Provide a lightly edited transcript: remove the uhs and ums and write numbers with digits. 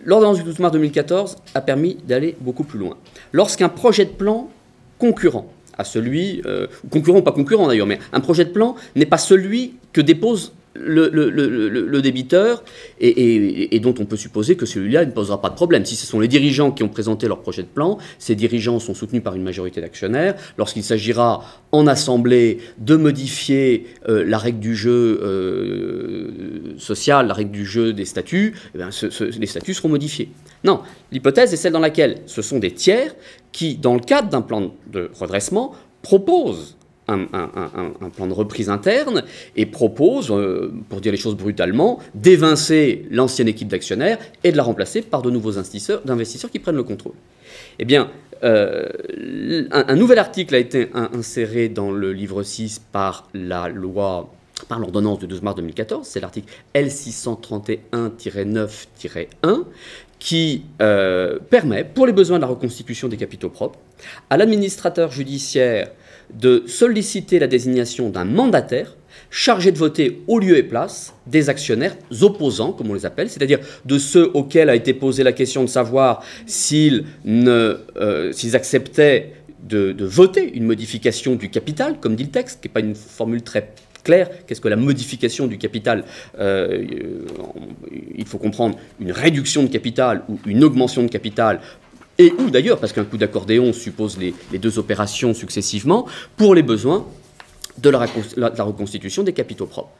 l'ordonnance du 12 mars 2014 a permis d'aller beaucoup plus loin. Lorsqu'un projet de plan concurrent à celui, concurrent ou pas concurrent d'ailleurs, mais un projet de plan n'est pas celui que dépose le débiteur et dont on peut supposer que celui-là ne posera pas de problème. Si ce sont les dirigeants qui ont présenté leur projet de plan, ces dirigeants sont soutenus par une majorité d'actionnaires. Lorsqu'il s'agira en assemblée de modifier la règle du jeu social, la règle du jeu des statuts, eh bien, les statuts seront modifiés. Non, l'hypothèse est celle dans laquelle ce sont des tiers qui, dans le cadre d'un plan de redressement, proposent un plan de reprise interne et propose, pour dire les choses brutalement, d'évincer l'ancienne équipe d'actionnaires et de la remplacer par de nouveaux investisseurs qui prennent le contrôle. Eh bien, un nouvel article a été inséré dans le livre 6 par l'ordonnance du 12 mars 2014, c'est l'article L631-9-1, qui permet, pour les besoins de la reconstitution des capitaux propres, à l'administrateur judiciaire de solliciter la désignation d'un mandataire chargé de voter au lieu et place des actionnaires opposants, comme on les appelle, c'est-à-dire de ceux auxquels a été posée la question de savoir s'ils acceptaient de voter une modification du capital, comme dit le texte, qui n'est pas une formule très claire. Qu'est-ce que la modification du capital? Il faut comprendre une réduction de capital ou une augmentation de capital, et ou d'ailleurs, parce qu'un coup d'accordéon suppose les deux opérations successivement, pour les besoins de la reconstitution des capitaux propres.